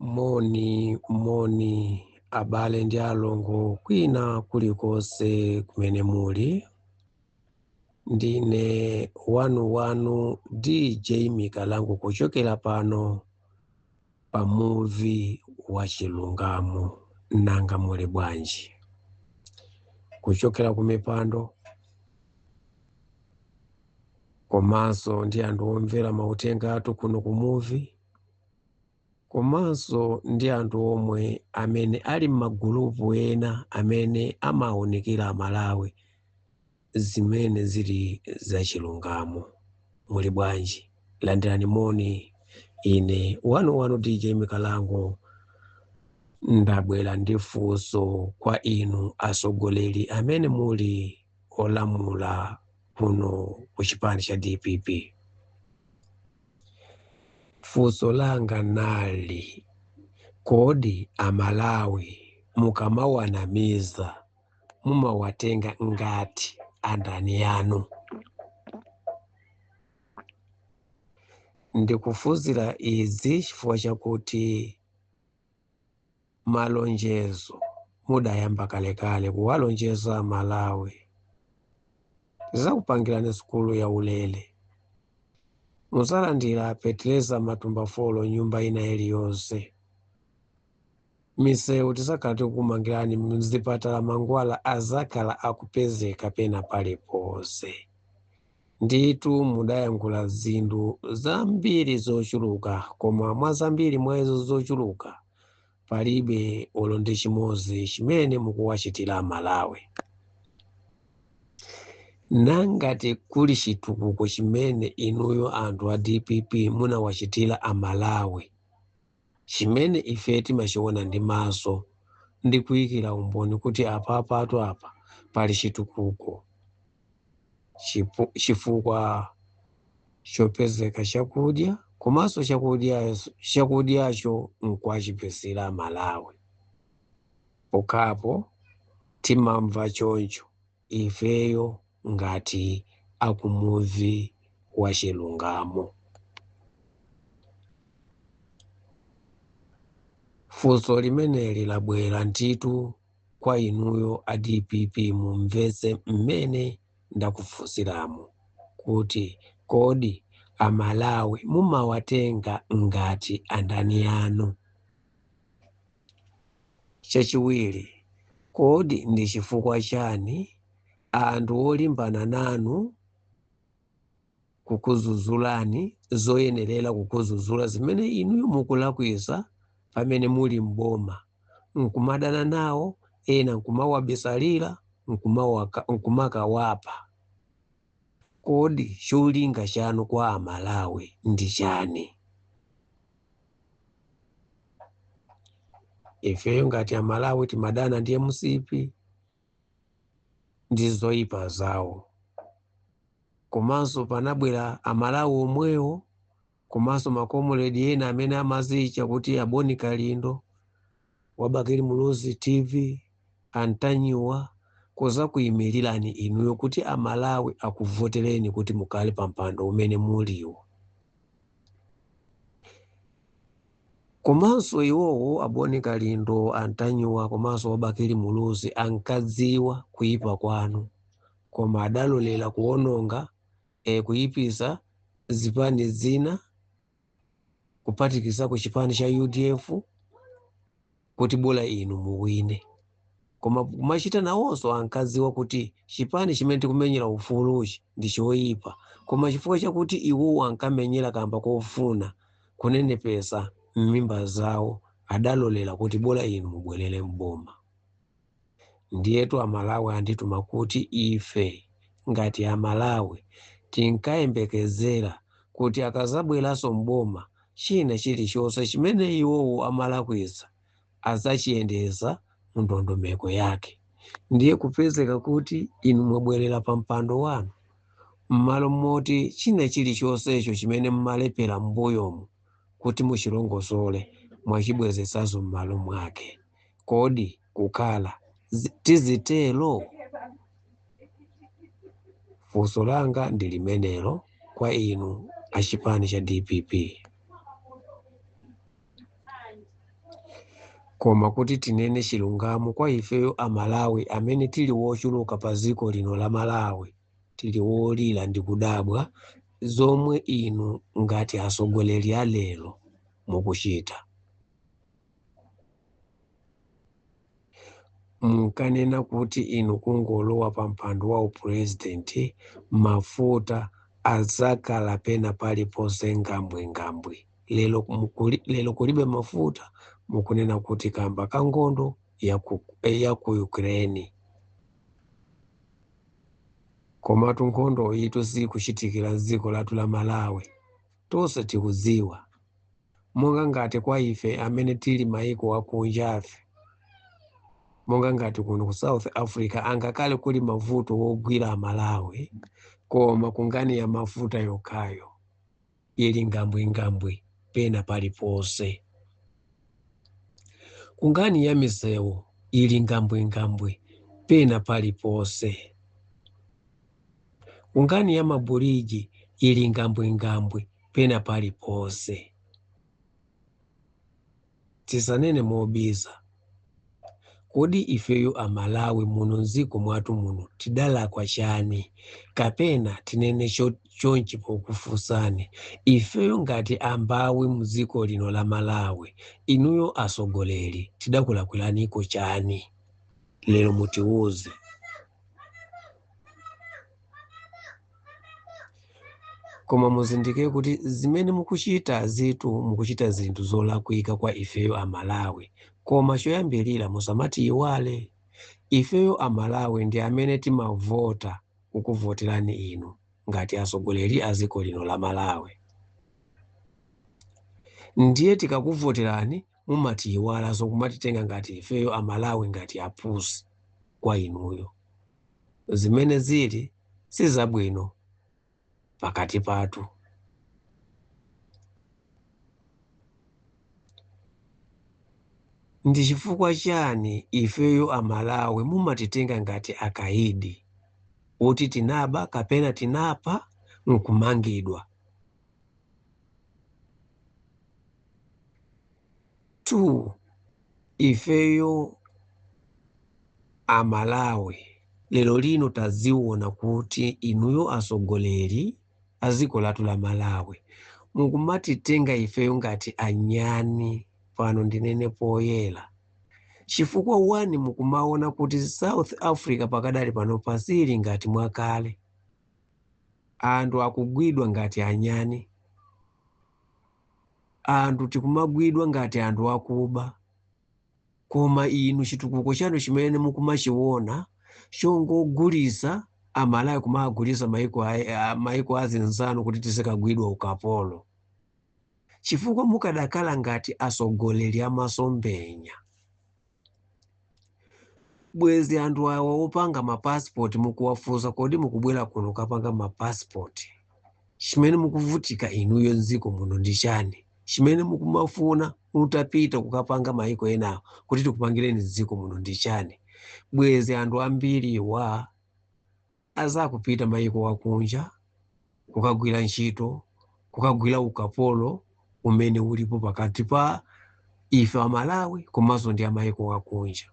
Moni abale ndi alongo kwina kulikonse kumene muli. Ndine wanu DJ Mikalango kuchokera pano pa muvi wa Chilungamo. Nanga muli bwanji? Kuchokera kumipando komanso ndi anthu omvera mautenga athu kuno ku muvi, komanso ndi anthu omwe amene ali m'magulupu ena amene amaonekera amalawi zimene zili za Chilungamo. Muli bwanji? Landirani moni. Ine wanu DJ Mikalango ndabwera ndi funso kwa inu asogoleri amene muli olamula kuno ku chipani cha DPP. Funso langa nali, kodi amalawi mukamawanamiza mumawatenga ngati andani yanu? Ndikufunzira izi chifukwa chakuti malonjezo mudayamba kalekale kuwalonjeza amalawi. Zakupangirani sukulu ya ulele, muzalandira petreza matumba folo nyumba ina iliyonse. Misewu tisakati kumangirani mzipatala mangwala azakala akupezeka pena paliponse. Nditu mudayankhula zinthu zambiri zochuluka, koma mwazambiri mwezo zochuluka palibe olonde chimodzi chimene mukuwachitira amalawi. Nangati kuli chitukuko chimene inuyo anthu a DPP munawachitira amalawi, chimene ife timachiona ndi maso ndi kuyikira umboni kuti apa pali chitukuko, chifukwa chopezeka chakudya, komanso chakudyacho nkwachipesera amalawi. Pokapo timamva choncho ifeyo ngati akumuvi wa Chilungamo. Funso limeneli labwera nditu kwa inuyo a DPP, mumvetse mmene ndakufunsiramo kuti kodi amalawi mumawatenga ngati andani yanu? Chachiwiri, kodi ndi chifukwa chani anthu olimbana nanu kukuzuzulani zoyenerera kukuzuzula zimene inuyo mukulakwisa pamene muli mboma, nkumadana nawo, ena nkumawabisalira, nkumakawapa? Kodi cholinga chanu kwa amalawi ndi chani? Ifeyo ngati amalawi timadana ndi MCP ndi zoyipa zawo, komanso panabwera amalawi omwewo, komanso makomuledi ena amene amazicha kuti aboni kalindo, wabakiri muluzi TV, antanyiwa, koza kuyimirirani inuyo kuti amalawi akuvotereni kuti mukali pampando umene muliwo. Komanso iwowo aboni kalindo, antanyiwa, komanso wabakiri muluzi ankadziwa kuyipa kwanu, koma adalolera kuononga kuyipisa zipani zina kupatikiza ku chipani cha UDF kuti bola inu muwine. Koma kumachita nawonso ankadziwa kuti chipani chimene tikumenyera ufuluchi ndi choyipa, koma chifukwa chakuti iwowo ankamenyera kamba kofuna kunenepesa m'mimba zawo, adalolera kuti bola inu mubwerere mboma. Ndiyetu amalawi andituma kuti ife ngati amalawi tinkayembekezera kuti akazabweraso mboma china chilichonse chimene iwowo amalakwisa azachiyendeza mndondomeko yake. Ndiye kupezeka kuti inu mwabwerera pa mpando wanu, m'malo moti china chilichonsecho chimene mmalepera m'mbuyomu kuti muchilongosole mwachibwezesazo m'malo mwake. Kodi kukhala tizitelo? Funso langa ndi limenelo kwa inu achipani cha DPP. koma kuti tinene chilungamo kwa ifeyo Amalawi amene tili wochuluka pa dziko lino la Malawi, tili wolira ndi kudabwa zomwe inu ngati atsogoleri a lero mukuchita. Munkanena kuti inu kungolowa pa mpando wa upresidenti, mafuta adzakhala pena paliponse ngambwengambwe. Lero kulibe mafuta, mukunena kuti kamba ka nkhondo ya ku Ukraine. Komatu nkhondo yitu sikuchitikira dziko lathu la Malawi, tonse tikudziwa. Monga ngati kwa ife amene tili maiko akunjafe, monga ngati kuno ku South Africa angakale kuli mavuto wogwira Malawi, koma kungani ya mafuta yokhayo ili ngambwengambwe pena paliponse. Kungani ya misewu ili ngambwengambwe pena paliponse. Kungani ya mabuliji ili ngambwengambwe pena paliponse. Tisanene mobiza, kodi ifeyo Amalawi muno mdziko mwathu muno tidalakwa chani? Kapena tinene chonchi pokufunsani, ifeyo ngati ambawi mdziko lino la Malawi, inuyo atsogoleri tidakulakwirani chani? Lero mutiuze. Koma muzindike kuti zimene mukuchita zitu mukuchita zinthu zolakwika kwa ifeyo Amalawi, koma choyambirira musamati iwale. Ifeyo Amalawi ndi amene timavota kukuvoterani inu ngati atsogoleri a dziko lino la Malawi. Ndiye tikakuvoterani mumati iwala zokumatitenga ngati ifeyo Amalawi ngati apusi kwa inuyo. Zimene zili sizabwino pakati pathu. Ndi chifukwa chani ifeyo Amalawi mumatitenga ngati akaidi, kuti tinaba kapena tinapa nkumangidwa? 2. Ifeyo Amalawi lero lino taziona kuti inuyo atsogoleri a dziko lathu la Malawi mukumatitenga ifeyo ngati anyani. Pano ndinene poyera chifukwa 1 mukumaona kuti South Africa pakadali pano pasili ngati mwakale, anthu akugwidwa ngati anyani, anthu tikumagwidwa ngati anthu akuba. Koma inu chitukuko chanu chimene mukumachiona chongogulisa Amalawi kumagulisa maiko azinzanu kuti tizikagwidwa ukapolo. Chifukwa mukadakhala ngati atsogoleri amasombenya, bwezi anthu awa opanga mapasipoti mukuwafunsa kodi mukubwera kuno kapanga mapasipoti, chimene mukuvutika inuyo mdziko muno ndi chani? Chimene mukumafuna mutapita kukapanga maiko enawo kuti tikupangireni dziko muno ndi chani? Bwezi anthu ambiriwa azakupita maiko akunja kukagwira ntchito, kukagwira ukapolo umene ulipo pakati pa ife Amalawi komanso ndi amaiko akunja.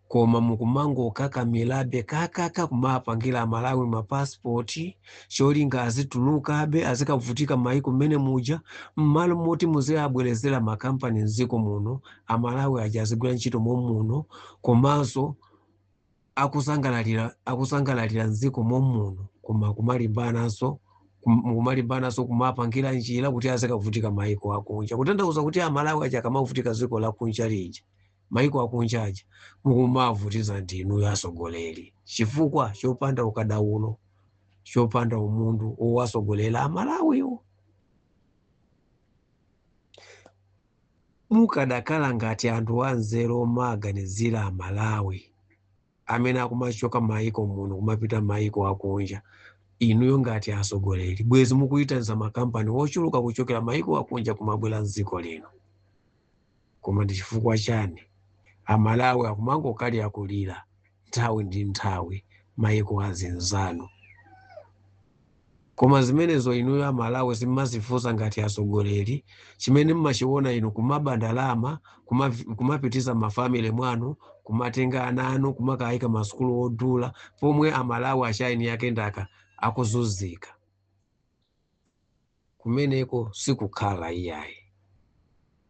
Koma mukumango kakamirabe kakaka kumapangira Amalawi mapasipoti cholinga azitulukabe azikavutika maiko mene muja, mmalo moti muziyabwerezera makampani mdziko muno, Amalawi aja azigwira ntchito momuno komanso akusangalalira mdziko momuno, koma kumalimbanaso kumapangira njira kuti azikavutika maiko akunja. Kutanthauza kuti Amalawi aja akamavutika dziko la kunja lija, maiko akunja aja mukumavutiza ndinu atsogoleri chifukwa chopanda ukadaulo, chopanda umundu owasogolera Amalawiwo. Mukadakhala ngati anthu anzeru omaganizira Amalawi amene akumachoka maiko muno kumapita maiko akunja, inuyo ngati atsogoleri bwezi mukuitaniza makampani ochuluka kuchokera maiko akunja kumabwera mdziko lino. Koma ndi chifukwa chani Amalawi akumangokali akulira nthawi ndi nthawi maiko azinzanu? koma zimenezo inuyo Amalawi simmazifunsa ngati asogoleri. Chimene mmachiona inu kumaba ndalama, kumapitiza mafamily mwanu, kumatenga ana anu, kumakayika masukulu odula, pomwe Amalawi achaini yake ndaka akuzunzika. Kumeneko sikukhala iyayi.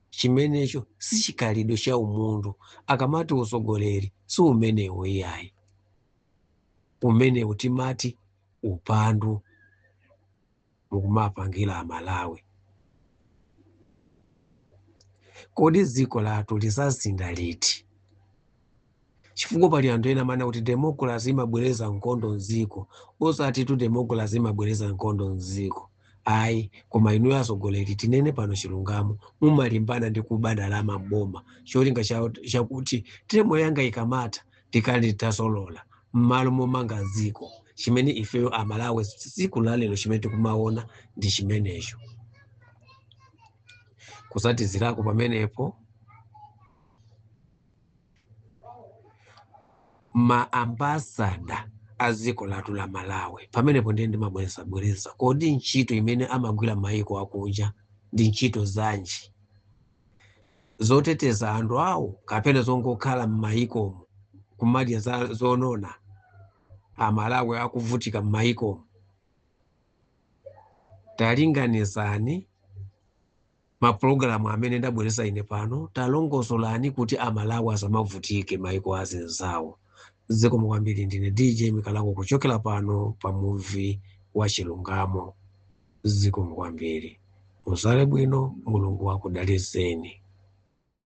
Chimenecho sichikhalidwe cha umundu. Akamati usogoleri si umenewo iyayi. Umenewo timati upandu mukumapangira Amalawi. Kodi dziko lathu lizazinda liti? Chifukwa pali anthu ena amana kuti democracy imabwereza nkhondo mdziko. Osati tu democracy imabwereza nkhondo mdziko. Ayi, koma inuyo asogoleri tinene pano chilungamo mumalimbana ndi kuba ndalama mboma. Cholinga chakuti termo yanga ikamata tikali tasolola mmalo momanga dziko. Chimene ifeyo Amalawi tsiku la lero chimene tikumaona ndi chimenecho. Kusatizirako pamenepo maambasada a dziko lathu la Malawi pamenepo ndiye ndimabwereza kodi ntchito imene amagwira maiko akunja ndi ntchito zanji zoteteza anthu awo kapena zongokhala m'maikomo kumadya zonona Amalawi akuvutika m'maikomo? Talinganizani mapulogalamu amene ndabweresa ine pano, talongosolani kuti Amalawi asamavutike maiko azinzawo. Zikomo kwambiri. Ndine DJ Mikalango kuchokera pano pa movie wa Chilungamo. Zikomo kwambiri. Musale bwino, Mulungu akudalitseni.